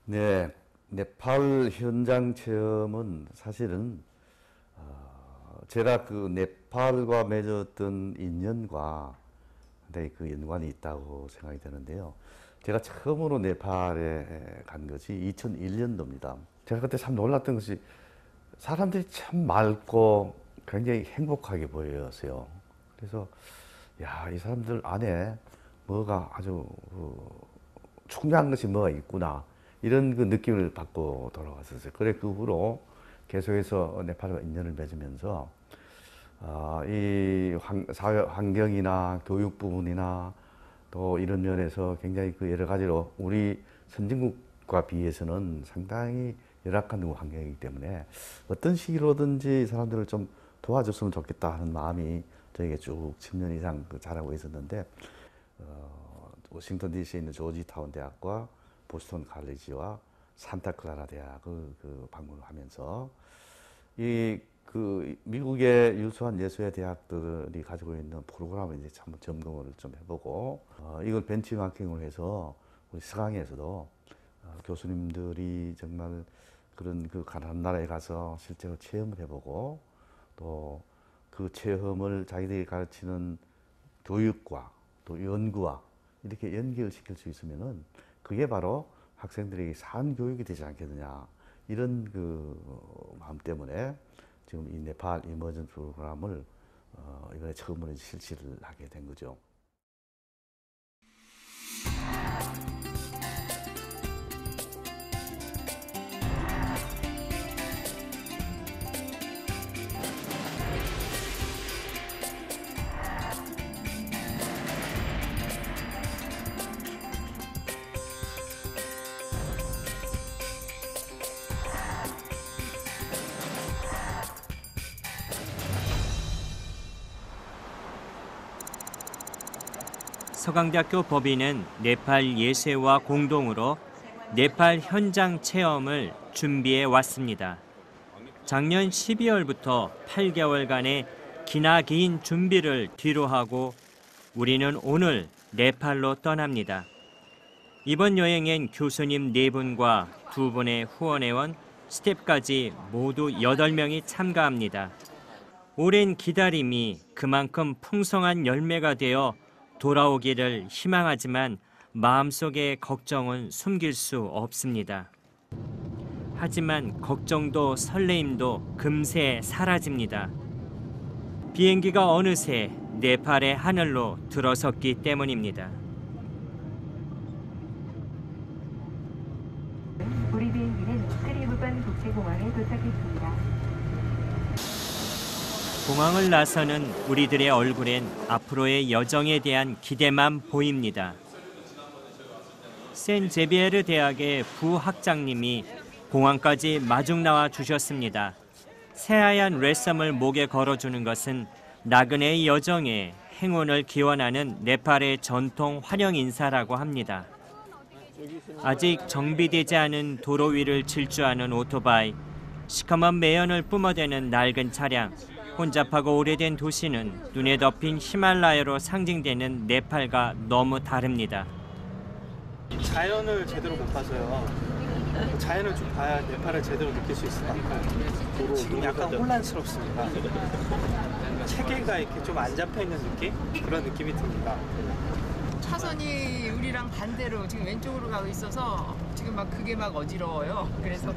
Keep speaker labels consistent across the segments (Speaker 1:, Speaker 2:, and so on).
Speaker 1: 네, 네팔 현장 체험은 사실은 제가 그 네팔과 맺었던 인연과 상당히 그 연관이 있다고 생각이 되는데요. 제가 처음으로 네팔에 간 것이 2001년도입니다. 제가 그때 참 놀랐던 것이 사람들이 참 맑고 굉장히 행복하게 보였어요. 그래서 야, 이 사람들 안에 뭐가 아주 충분한 것이 뭐가 있구나 이런 그 느낌을 받고 돌아왔었어요. 그래 그 후로 계속해서 네팔과 인연을 맺으면서 이 사회 환경이나 교육 부분이나 또 이런 면에서 굉장히 그 여러 가지로 우리 선진국과 비해서는 상당히 열악한 환경이기 때문에 어떤 식으로든지 사람들을 좀 도와줬으면 좋겠다 하는 마음이 저에게 쭉 10년 이상 자라고 있었는데 워싱턴 DC에 있는 조지타운 대학과 보스턴 칼리지와 산타클라라 대학을 방문을 하면서 그 미국의 유수한 예수의 대학들이 가지고 있는 프로그램을 이제 한번 점검을 좀 해보고 이걸 벤치마킹을 해서 우리 서강에서도 교수님들이 정말 그런 그 가난한 나라에 가서 실제로 체험을 해보고 또 그 체험을 자기들이 가르치는 교육과 또 연구와 이렇게 연결시킬 수 있으면은 그게 바로 학생들에게 산 교육이 되지 않겠느냐 이런 그 마음 때문에 지금 이 네팔 이머전 프로그램을 이번에 처음으로 실시를 하게 된 거죠.
Speaker 2: 서강대학교 법인은 네팔 예세와 공동으로 네팔 현장 체험을 준비해 왔습니다. 작년 12월부터 8개월간의 기나긴 준비를 뒤로하고 우리는 오늘 네팔로 떠납니다. 이번 여행엔 교수님 4분과 2분의 후원회원, 스태프까지 모두 8명이 참가합니다. 오랜 기다림이 그만큼 풍성한 열매가 되어 돌아오기를 희망하지만 마음속의 걱정은 숨길 수 없습니다. 하지만 걱정도 설레임도 금세 사라집니다. 비행기가 어느새 네팔의 하늘로 들어섰기 때문입니다.
Speaker 3: 우리 비행기는 카리브반 국제공항에 도착했습니다.
Speaker 2: 공항을 나서는 우리들의 얼굴엔 앞으로의 여정에 대한 기대만 보입니다. 센 제비에르 대학의 부학장님이 공항까지 마중 나와 주셨습니다. 새하얀 레썸을 목에 걸어주는 것은 나그네의 여정에 행운을 기원하는 네팔의 전통 환영 인사라고 합니다. 아직 정비되지 않은 도로 위를 질주하는 오토바이, 시커먼 매연을 뿜어대는 낡은 차량, 혼잡하고 오래된 도시는 눈에 덮인 히말라야로 상징되는 네팔과 너무 다릅니다.
Speaker 4: 자연을 제대로 못 봐서요. 자연을 좀 봐야 네팔을 제대로 느낄 수 있을 것 같아요. 지금 약간 혼란스럽습니다. 체계가 이렇게 좀 안 잡혀 있는 느낌? 그런 느낌이 듭니다.
Speaker 5: 차선이 우리랑 반대로 지금 왼쪽으로 가고 있어서 지금 막 그게 막 어지러워요. 그래서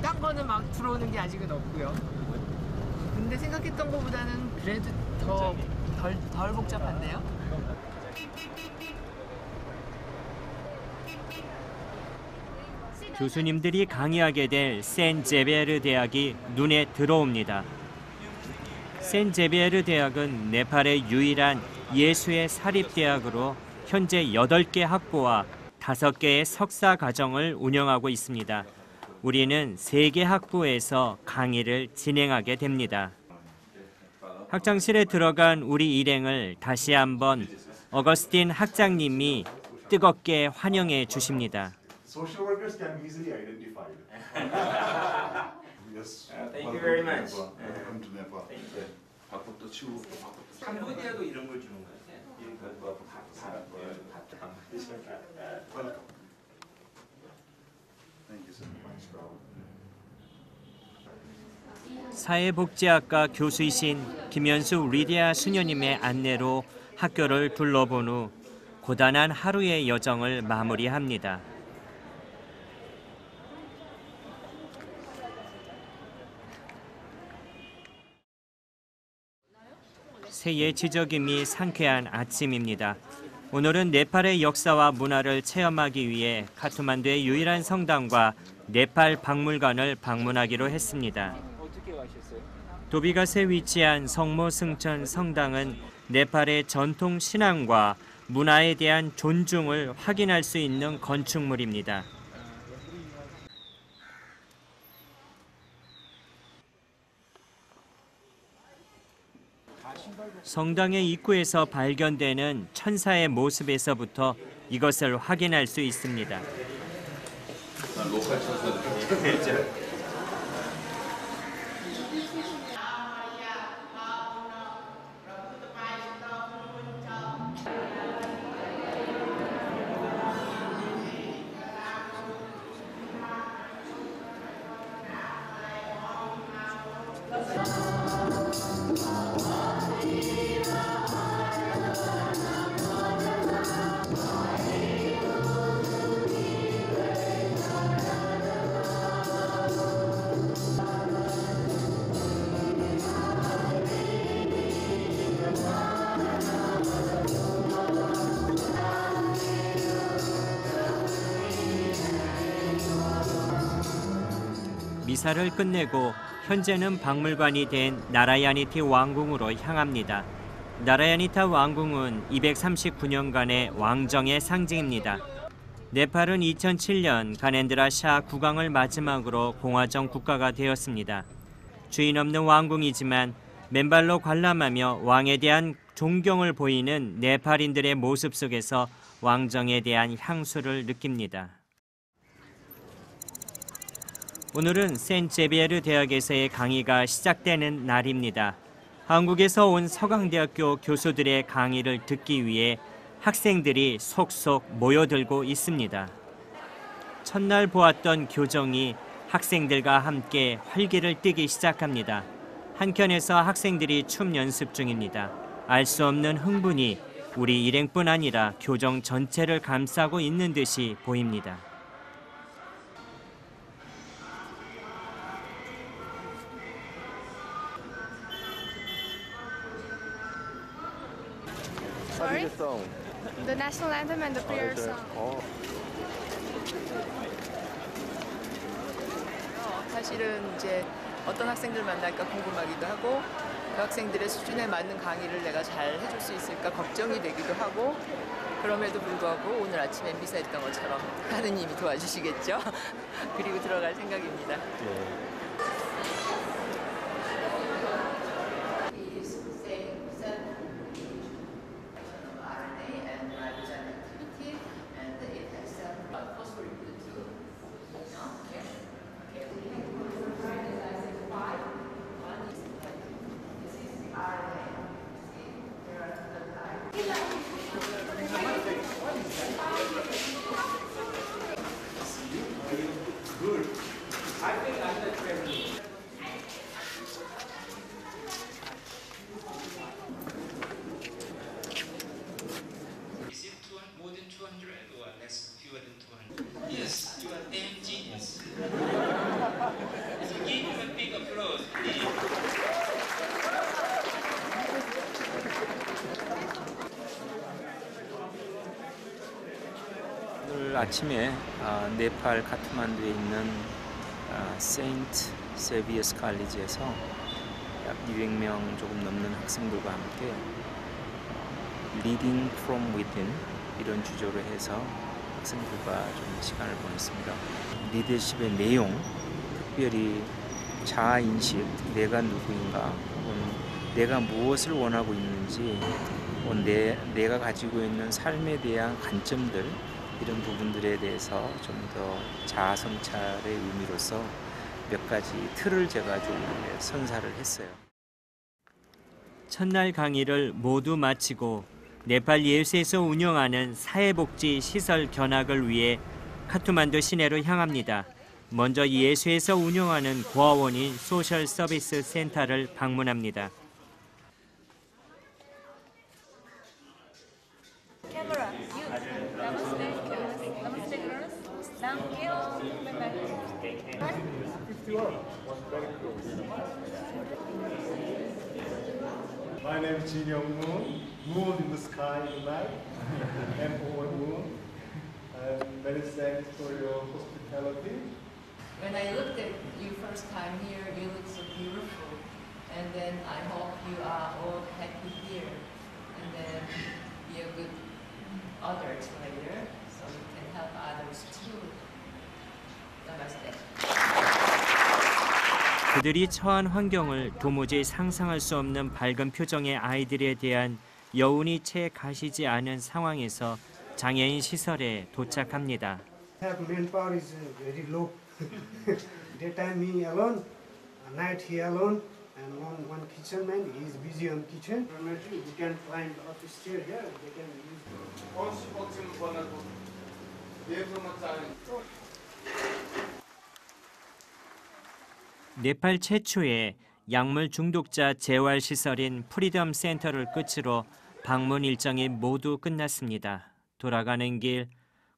Speaker 5: 딴 거는 막 들어오는 게 아직은 없고요. 근데 생각했던 것보다는 그래도 덜 복잡한데요?
Speaker 2: 교수님들이 강의하게 될 센 제베르 대학이 눈에 들어옵니다. 센 제베르 대학은 네팔의 유일한 예수의 사립대학으로 현재 8개 학부와 5개의 석사 과정을 운영하고 있습니다. 우리는 3개 학부에서 강의를 진행하게 됩니다. 학장실에 들어간 우리 일행을 다시 한번 어거스틴 학장님이 뜨겁게 환영해 주십니다.
Speaker 6: Social workers can be easily identified. Yes.
Speaker 7: Thank you very much.
Speaker 6: Welcome to Nepal.
Speaker 7: 밥도 치우고 캄보디아도 이런 걸 주는 거예요?
Speaker 6: Welcome.
Speaker 2: 사회복지학과 교수이신 김현수 리디아 수녀님의 안내로 학교를 둘러본 후 고단한 하루의 여정을 마무리합니다. 새해 지저귀미 상쾌한 아침입니다. 오늘은 네팔의 역사와 문화를 체험하기 위해 카트만두의 유일한 성당과 네팔 박물관을 방문하기로 했습니다. 도비갓에 위치한 성모 승천 성당은 네팔의 전통 신앙과 문화에 대한 존중을 확인할 수 있는 건축물입니다. 성당의 입구에서 발견되는 천사의 모습에서부터 이것을 확인할 수 있습니다. 미사를 끝내고 현재는 박물관이 된 나라야니티 왕궁으로 향합니다. 나라야니타 왕궁은 239년간의 왕정의 상징입니다. 네팔은 2007년 가넨드라 샤 국왕을 마지막으로 공화정 국가가 되었습니다. 주인 없는 왕궁이지만 맨발로 관람하며 왕에 대한 존경을 보이는 네팔인들의 모습 속에서 왕정에 대한 향수를 느낍니다. 오늘은 센제비에르 대학에서의 강의가 시작되는 날입니다. 한국에서 온 서강대학교 교수들의 강의를 듣기 위해 학생들이 속속 모여들고 있습니다. 첫날 보았던 교정이 학생들과 함께 활기를 띠기 시작합니다. 한켠에서 학생들이 춤 연습 중입니다. 알 수 없는 흥분이 우리 일행뿐 아니라 교정 전체를 감싸고 있는 듯이 보입니다.
Speaker 8: Sorry? The national anthem and the prayer song.
Speaker 5: 사실은 이제 어떤 학생들 만날까 궁금하기도 하고 그 학생들의 수준에 맞는 강의를 내가 잘 해줄 수 있을까 걱정이 되기도 하고 그럼에도 불구하고 오늘 아침에 MB사 했던 것처럼 하느님이 도와주시겠죠. 그리고 들어갈 생각입니다.
Speaker 9: 오늘 아침에 네팔 카트만두에 있는 세인트 세비어스 칼리지에서 약 200명 조금 넘는 학생들과 함께 Leading from Within 이런 주제로 해서 학생들과 좀 시간을 보냈습니다. 리더십의 내용, 특별히 자아인식, 내가 누구인가, 혹은 내가 무엇을 원하고 있는지, 내가 가지고 있는 삶에 대한 관점들 이런 부분들에 대해서 좀 더 자아성찰의 의미로서 몇 가지 틀을 제가 좀 선사를 했어요.
Speaker 2: 첫날 강의를 모두 마치고 네팔 예수에서 운영하는 사회복지 시설 견학을 위해 카트만두 시내로 향합니다. 먼저 예수에서 운영하는 고아원인 소셜 서비스 센터를 방문합니다.
Speaker 6: My name is Jin Young Moon. Moon in the sky tonight. M-O-N Moon. And many thanks for your hospitality.
Speaker 5: When I looked at you first time here, you look so beautiful. And then I hope you are all happy here. And then be a good adult later, so you can help others too. Namaste.
Speaker 2: 그들이 처한 환경을 도무지 상상할 수 없는 밝은 표정의 아이들에 대한 여운이 채 가시지 않은 상황에서 장애인 시설에 도착합니다.
Speaker 10: Manpower is very low. Daytime me alone, night he alone, and one kitchen man he is busy on kitchen. We can climb up the stair here. They can use.
Speaker 2: 네팔 최초의 약물 중독자 재활 시설인 프리덤 센터를 끝으로 방문 일정이 모두 끝났습니다. 돌아가는 길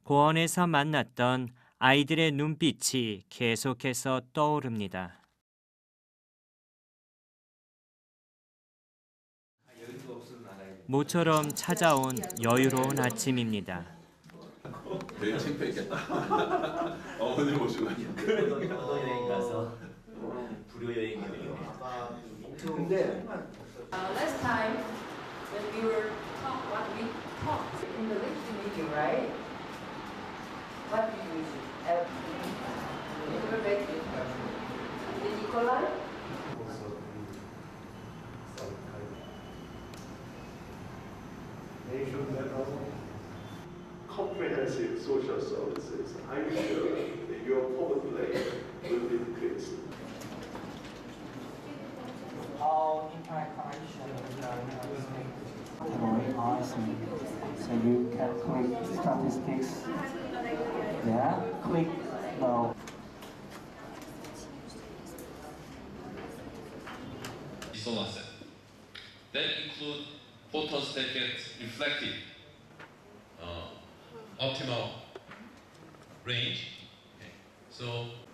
Speaker 2: 고원에서 만났던 아이들의 눈빛이 계속해서 떠오릅니다. 모처럼 찾아온 여유로운 아침입니다.
Speaker 7: 되게 창피했겠다. 어머니 모시고
Speaker 11: 여행 가서 불효여행이네요.
Speaker 5: Last time when we were what we talked in the LinkedIn meeting, right? What did we have? Introvert, the Nikolai?
Speaker 6: Comprehensive social services. I'm sure that your poverty will decrease.
Speaker 9: All interaction very awesome. So you can click statistics. Yeah, click no.
Speaker 12: solar cell. That include photons that get reflected, optimal range. Okay. So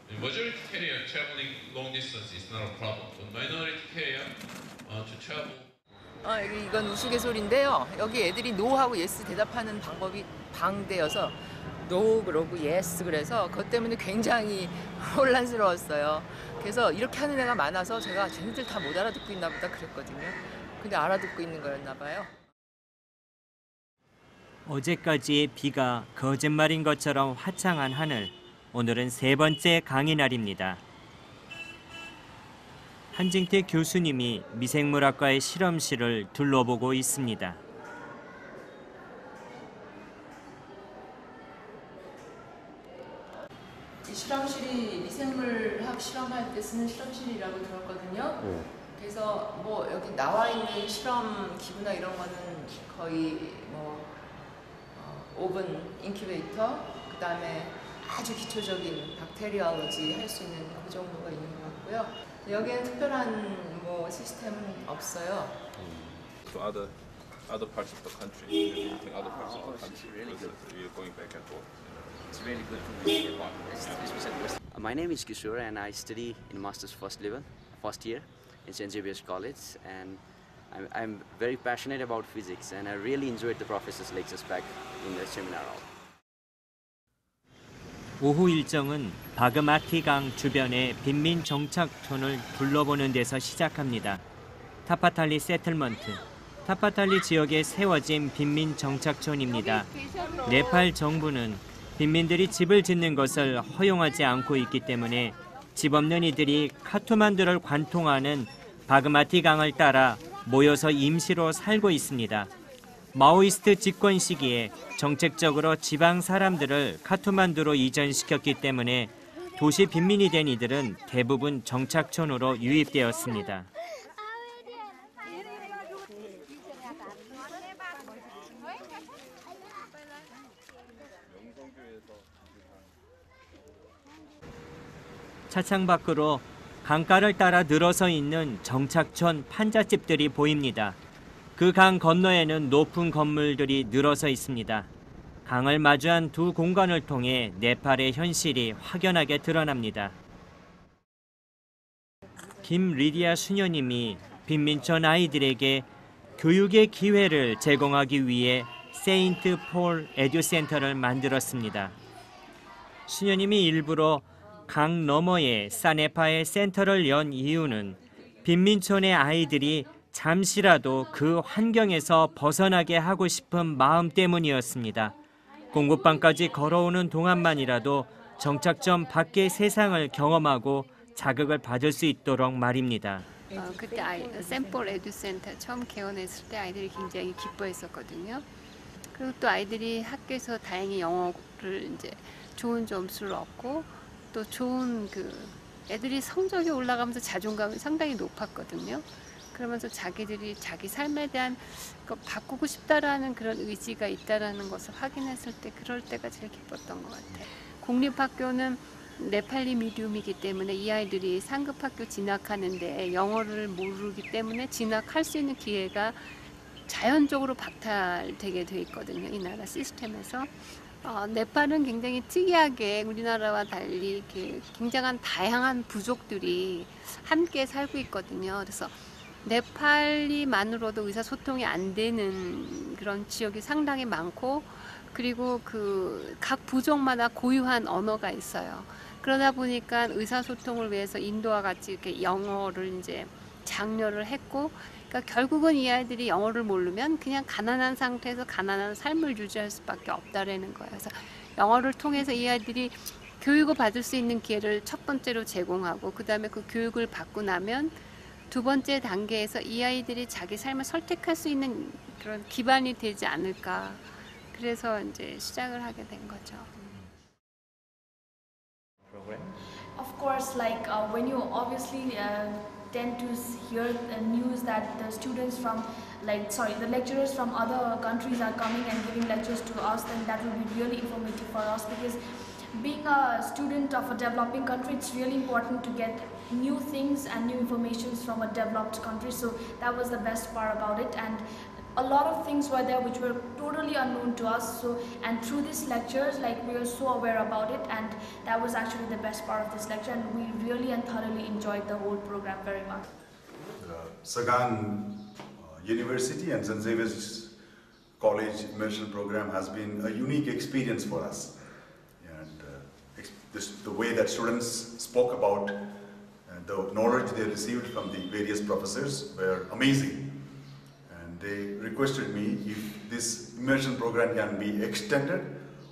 Speaker 12: the majority carrier traveling long distance is not a problem, but minority carrier to travel.
Speaker 5: 이건 우스갯소리인데요. 여기 애들이 노하고 예스 대답하는 방법이 방대여서 노 그러고 예스 그래서 그것 때문에 굉장히 혼란스러웠어요. 그래서 이렇게 하는 애가 많아서 제가 쟤네들 다 못 알아듣고 있나 보다 그랬거든요. 근데 알아듣고 있는 거였나 봐요.
Speaker 2: 어제까지의 비가 거짓말인 것처럼 화창한 하늘. 오늘은 세 번째 강의 날입니다. 한징태 교수님이 미생물학과의 실험실을 둘러보고 있습니다.
Speaker 5: 이 실험실이 미생물학 실험할 때 쓰는 실험실이라고 들었거든요. 그래서 뭐 여기 나와 있는 실험 기구나 이런 거는 거의 뭐 오븐 인큐베이터, 그다음에 아주 기초적인 박테리올로지 할 수 있는 그 정도가 있는 것 같고요. 여기는 특별한 뭐 시스템은 없어요.
Speaker 7: To other parts of the country, visiting other parts of the country. Really good. We're going back and forth.
Speaker 11: It's really good for me. My name is Kishore and I study in master's first year in St. Xavier's College, and I'm very passionate about physics and I really enjoyed the professor's lectures back in the seminar hall.
Speaker 2: 오후 일정은 바그마티 강 주변의 빈민 정착촌을 둘러보는 데서 시작합니다. 타파탈리 세틀먼트, 타파탈리 지역에 세워진 빈민 정착촌입니다. 네팔 정부는 빈민들이 집을 짓는 것을 허용하지 않고 있기 때문에 집 없는 이들이 카투만두를 관통하는 바그마티 강을 따라 모여서 임시로 살고 있습니다. 마오이스트 집권 시기에 정책적으로 지방 사람들을 카투만두로 이전시켰기 때문에 도시 빈민이 된 이들은 대부분 정착촌으로 유입되었습니다. 차창 밖으로 강가를 따라 늘어서 있는 정착촌 판잣집들이 보입니다. 그 강 건너에는 높은 건물들이 늘어서 있습니다. 강을 마주한 두 공간을 통해 네팔의 현실이 확연하게 드러납니다. 김리디아 수녀님이 빈민촌 아이들에게 교육의 기회를 제공하기 위해 세인트 폴 에듀센터를 만들었습니다. 수녀님이 일부러 강 너머에 사네파의 센터를 연 이유는 빈민촌의 아이들이 잠시라도 그 환경에서 벗어나게 하고 싶은 마음 때문이었습니다. 공부방까지 걸어오는 동안만이라도 정착점 밖의 세상을 경험하고 자극을 받을 수 있도록 말입니다.
Speaker 13: 그때 샘플 에듀센터 처음 개원했을 때 아이들이 굉장히 기뻐했었거든요. 그리고 또 아이들이 학교에서 다행히 영어를 이제 좋은 점수를 얻고 또 좋은 애들이 성적이 올라가면서 자존감이 상당히 높았거든요. 그러면서 자기들이 자기 삶에 대한 바꾸고 싶다라는 그런 의지가 있다라는 것을 확인했을 때 그럴 때가 제일 기뻤던 것 같아요. 공립학교는 네팔리 미디움이기 때문에 이 아이들이 상급학교 진학하는데 영어를 모르기 때문에 진학할 수 있는 기회가 자연적으로 박탈되게 돼 있거든요. 이 나라 시스템에서. 네팔은 굉장히 특이하게 우리나라와 달리 이렇게 굉장한 다양한 부족들이 함께 살고 있거든요. 그래서 네팔리만으로도 의사소통이 안 되는 그런 지역이 상당히 많고 그리고 각 부족마다 고유한 언어가 있어요. 그러다 보니까 의사소통을 위해서 인도와 같이 이렇게 영어를 이제 장려를 했고 그러니까 결국은 이 아이들이 영어를 모르면 그냥 가난한 상태에서 가난한 삶을 유지할 수밖에 없다라는 거예요. 그래서 영어를 통해서 이 아이들이 교육을 받을 수 있는 기회를 첫 번째로 제공하고 그 다음에 그 교육을 받고 나면 두 번째 단계에서 이 아이들이 자기 삶을 설득할 수 있는 그런 기반이 되지 않을까. 그래서 이제 시작을 하게 된 거죠.
Speaker 14: Of course, like when you obviously tend to hear the news that the students from, the lecturers from other countries are coming and giving lectures to us, then that will be really informative for us because being a student of a developing country, it's really important to get new things and new information from a developed country. So that was the best part about it, and a lot of things were there which were totally unknown to us. So, and through these lectures, we were so aware about it, and that was actually the best part of this lecture, and we really and thoroughly enjoyed the whole program very much.
Speaker 15: Sagan University and St. Xavier's College immersion program has been a unique experience for us. The way that students spoke about the knowledge they received from the various professors were amazing. And they requested me if this immersion program can be extended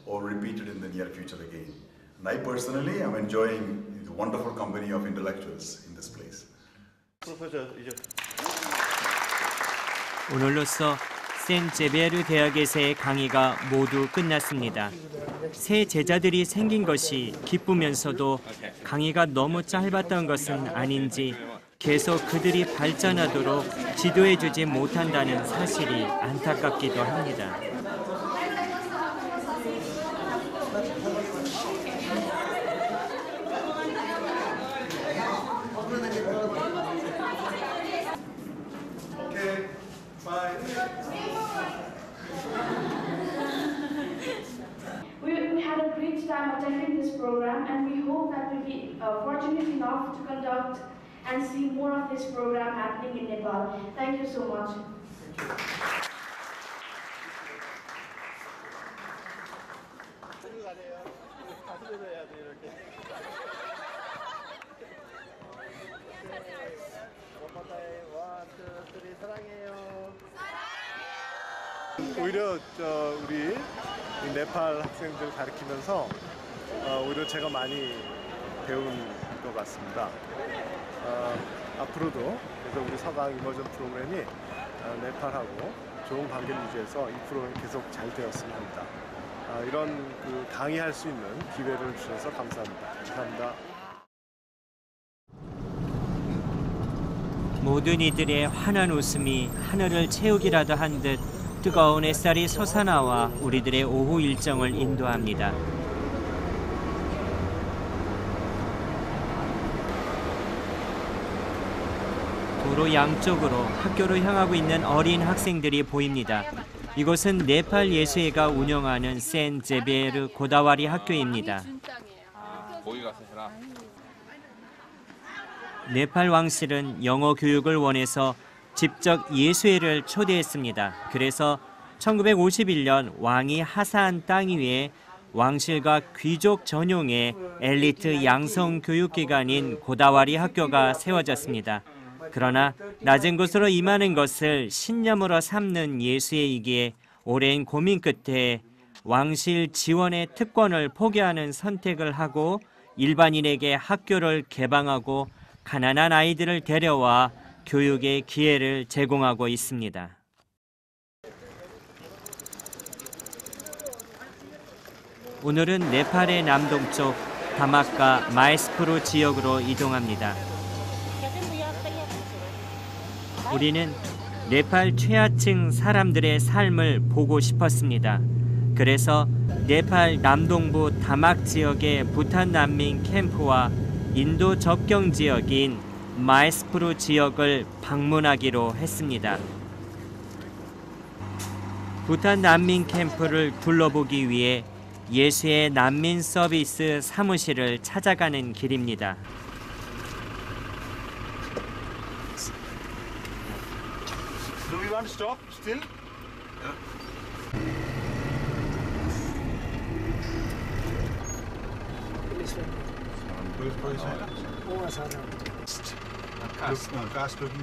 Speaker 15: or repeated in the near future again. And I personally am enjoying the wonderful company of intellectuals in this place.
Speaker 2: 오늘로써 센제베르 대학에서의 강의가 모두 끝났습니다. 새 제자들이 생긴 것이 기쁘면서도 강의가 너무 짧았던 것은 아닌지 계속 그들이 발전하도록 지도해주지 못한다는 사실이 안타깝기도 합니다.
Speaker 14: We had a great time attending this program, and we hope that we'll be fortunate enough to conduct and see more of this program happening in Nepal. Thank you so much.
Speaker 6: 오히려 우리 네팔 학생들 가르치면서 오히려 제가 많이 배운 것 같습니다. 앞으로도 그래서 우리 서강 이머전 프로그램이 네팔하고 좋은 관계를 유지해서 이 프로그램이 계속 잘 되었으면 합니다. 이런 강의할 수 있는 기회를 주셔서 감사합니다. 감사합니다.
Speaker 2: 모든 이들의 환한 웃음이 하늘을 채우기라도 한 듯 뜨거운 햇살이 솟아나와 우리들의 오후 일정을 인도합니다. 도로 양쪽으로 학교로 향하고 있는 어린 학생들이 보입니다. 이곳은 네팔 예수회가 운영하는 센 제베르 고다와리 학교입니다.
Speaker 7: 거기 가서 해라.
Speaker 2: 네팔 왕실은 영어 교육을 원해서 직접 예수회를 초대했습니다. 그래서 1951년 왕이 하사한 땅 위에 왕실과 귀족 전용의 엘리트 양성 교육기관인 고다와리 학교가 세워졌습니다. 그러나 낮은 곳으로 임하는 것을 신념으로 삼는 예수회이기에 오랜 고민 끝에 왕실 지원의 특권을 포기하는 선택을 하고 일반인에게 학교를 개방하고 가난한 아이들을 데려와 교육의 기회를 제공하고 있습니다. 오늘은 네팔의 남동쪽 다마카 마에스프루 지역으로 이동합니다. 우리는 네팔 최하층 사람들의 삶을 보고 싶었습니다. 그래서 네팔 남동부 다막 지역의 부탄 난민 캠프와 인도 접경 지역인 마에스프루 지역을 방문하기로 했습니다. 부탄 난민 캠프를 둘러보기 위해 예수의 난민 서비스 사무실을 찾아가는 길입니다.
Speaker 6: Do we want to stop still?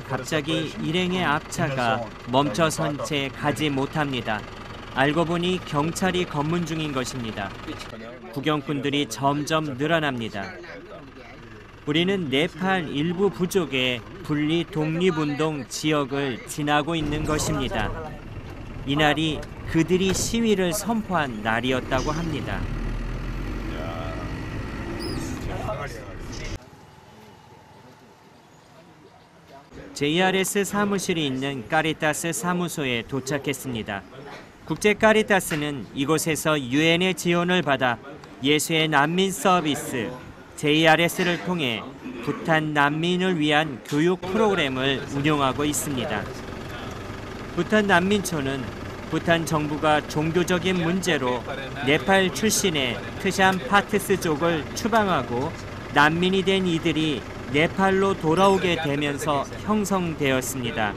Speaker 2: 갑자기 일행의 앞차가 멈춰선 채 가지 못합니다. 알고 보니 경찰이 검문 중인 것입니다. 구경꾼들이 점점 늘어납니다. 우리는 네팔 일부 부족의 분리 독립운동 지역을 지나고 있는 것입니다. 이날이 그들이 시위를 선포한 날이었다고 합니다. JRS 사무실이 있는 카리타스 사무소에 도착했습니다. 국제 카리타스는 이곳에서 유엔의 지원을 받아 예수의 난민 서비스 JRS를 통해 부탄 난민을 위한 교육 프로그램을 운영하고 있습니다. 부탄 난민촌은 부탄 정부가 종교적인 문제로 네팔 출신의 트샴 파트스족을 추방하고 난민이 된 이들이 네팔로 돌아오게 되면서 형성되었습니다.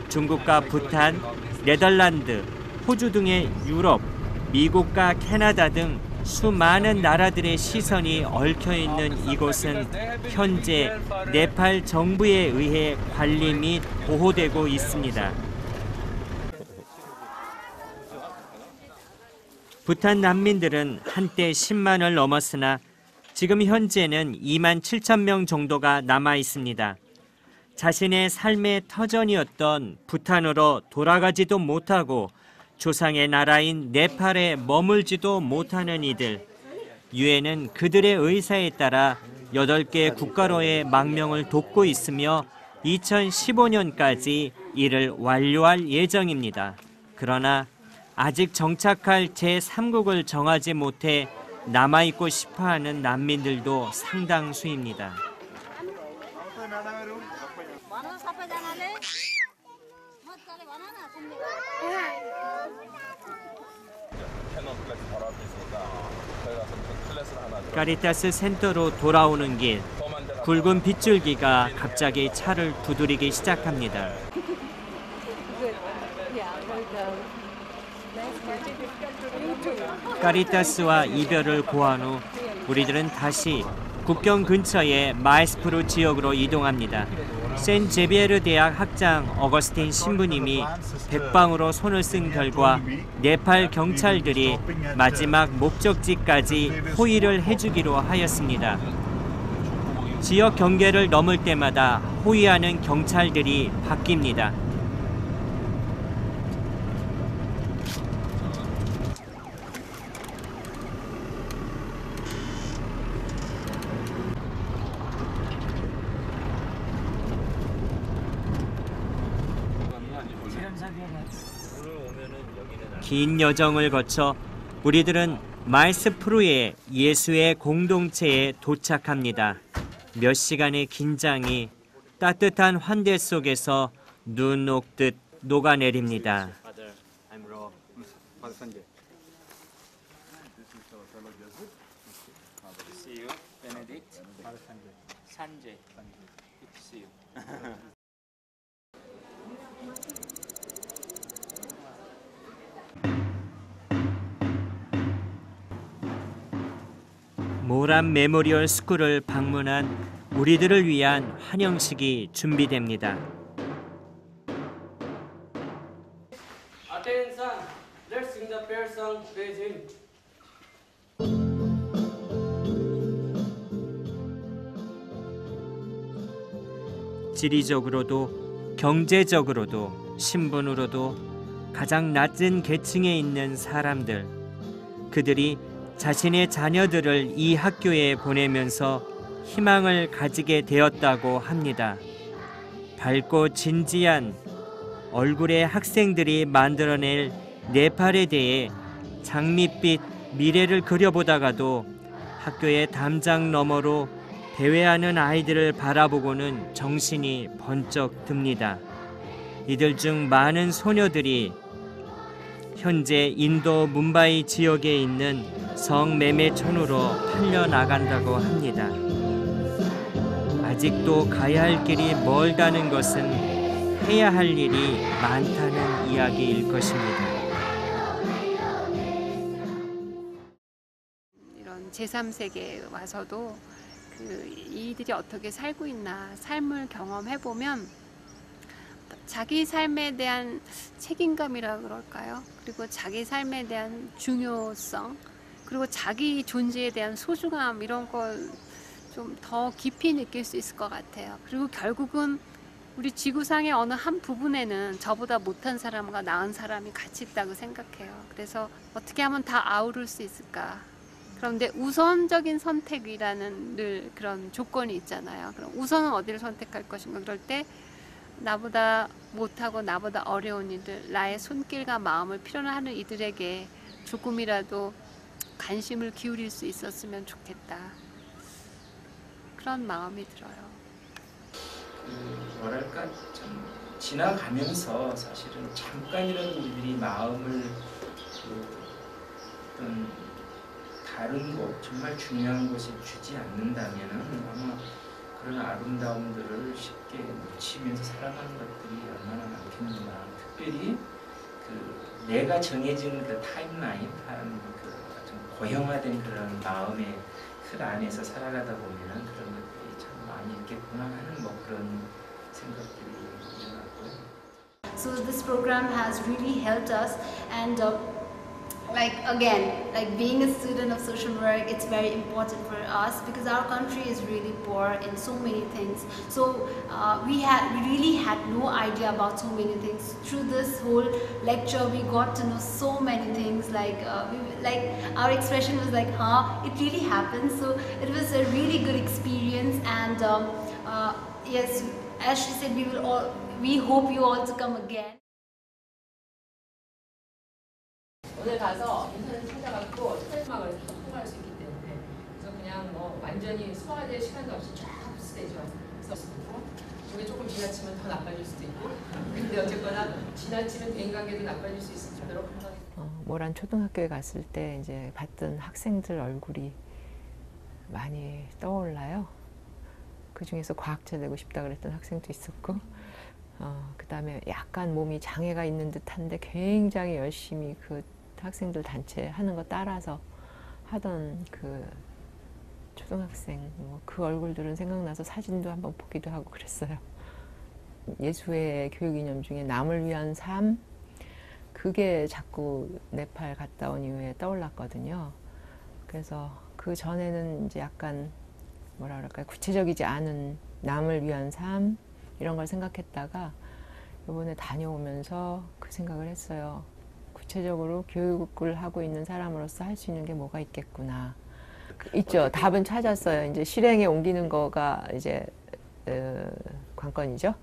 Speaker 2: 중국과 부탄, 네덜란드, 호주 등의 유럽, 미국과 캐나다 등 수많은 나라들의 시선이 얽혀있는 이곳은 현재 네팔 정부에 의해 관리 및 보호되고 있습니다. 부탄 난민들은 한때 10만을 넘었으나 지금 현재는 2만 7천 명 정도가 남아 있습니다. 자신의 삶의 터전이었던 부탄으로 돌아가지도 못하고 조상의 나라인 네팔에 머물지도 못하는 이들. 유엔은 그들의 의사에 따라 8개 국가로의 망명을 돕고 있으며 2015년까지 이를 완료할 예정입니다. 그러나 아직 정착할 제3국을 정하지 못해 남아있고 싶어하는 난민들도 상당수입니다. 카리타스 센터로 돌아오는 길, 굵은 빗줄기가 갑자기 차를 두드리기 시작합니다. 카리타스와 이별을 고한 후 우리들은 다시 국경 근처의 마에스프루 지역으로 이동합니다. 센 제비에르 대학 학장 어거스틴 신부님이 백방으로 손을 쓴 결과 네팔 경찰들이 마지막 목적지까지 호위를 해주기로 하였습니다. 지역 경계를 넘을 때마다 호위하는 경찰들이 바뀝니다. 긴 여정을 거쳐 우리들은 마에스프루의 예수의 공동체에 도착합니다. 몇 시간의 긴장이 따뜻한 환대 속에서 눈 녹듯 녹아내립니다. 모란 메모리얼 스쿨을 방문한 우리들을 위한 환영식이 준비됩니다.
Speaker 16: Attention, let's sing the prayer song, praise Him.
Speaker 2: 지리적으로도 경제적으로도 신분으로도 가장 낮은 계층에 있는 사람들, 그들이 자신의 자녀들을 이 학교에 보내면서 희망을 가지게 되었다고 합니다. 밝고 진지한 얼굴의 학생들이 만들어낼 네팔에 대해 장밋빛 미래를 그려보다가도 학교의 담장 너머로 대회하는 아이들을 바라보고는 정신이 번쩍 듭니다. 이들 중 많은 소녀들이 현재 인도 뭄바이 지역에 있는 성매매촌으로 팔려나간다고 합니다. 아직도 가야 할 길이 멀다는 것은 해야 할 일이 많다는 이야기일 것입니다.
Speaker 13: 이런 제3세계에 와서도 이들이 어떻게 살고 있나 삶을 경험해보면 자기 삶에 대한 책임감이라 그럴까요? 그리고 자기 삶에 대한 중요성, 그리고 자기 존재에 대한 소중함, 이런 걸 좀 더 깊이 느낄 수 있을 것 같아요. 그리고 결국은 우리 지구상의 어느 한 부분에는 저보다 못한 사람과 나은 사람이 같이 있다고 생각해요. 그래서 어떻게 하면 다 아우를 수 있을까? 그런데 우선적인 선택이라는 늘 그런 조건이 있잖아요. 그럼 우선은 어디를 선택할 것인가? 그럴 때 나보다 못하고 나보다 어려운 이들, 나의 손길과 마음을 필요로 하는 이들에게 조금이라도 관심을 기울일 수 있었으면 좋겠다. 그런 마음이 들어요.
Speaker 9: 뭐랄까 좀 지나가면서 사실은 잠깐이라도 우리들이 마음을 어떤 다른 곳, 정말 중요한 곳에 주지 않는다면은 아마 그런 아름다움들을 쉽게 놓치면서 살아가는 것들이 얼마나 많겠는가. 특별히 내가 정해진 그 타임라인, 좀 고형화된 그런 마음의 틀 안에서 살아가다 보면은 그런 것들이 참 많이 있겠구나 하는 그런 생각들이 일어났고요.
Speaker 14: So this program has really helped us, and like being a student of social work, it's very important for us because our country is really poor in so many things. So we really had no idea about so many things. Through this whole lecture, we got to know so many things. Like our expression was like, "Huh, it really happened." So it was a really good experience, and yes, as she said, we hope you all to come again.
Speaker 5: 오늘 가서 인터넷 찾아갖고 트랜스막을 통과할 수 있기 때문에 그래서 그냥 뭐 완전히 소화될 시간도 없이 쫙 흡수되죠. 그래서 이게 조금 지나치면 더 나빠질 수도 있고, 근데 어쨌거나 지나치면 대인관계도 나빠질 수 있도록 한번. 모란 초등학교에 갔을 때 이제 봤던 학생들 얼굴이 많이 떠올라요. 그 중에서 과학자 되고 싶다 그랬던 학생도 있었고, 그 다음에 약간 몸이 장애가 있는 듯한데 굉장히 열심히 그 학생들 단체 하는 거 따라서 하던 그 초등학생, 그 얼굴들은 생각나서 사진도 한번 보기도 하고 그랬어요. 예수의 교육 이념 중에 남을 위한 삶, 그게 자꾸 네팔 갔다 온 이후에 떠올랐거든요. 그래서 그 전에는 이제 약간 뭐라 그럴까요, 구체적이지 않은 남을 위한 삶 이런 걸 생각했다가 이번에 다녀오면서 그 생각을 했어요. 구체적으로 교육을 하고 있는 사람으로서 할 수 있는 게 뭐가 있겠구나. 있죠. 답은 찾았어요. 이제 실행에 옮기는 거가 이제 관건이죠.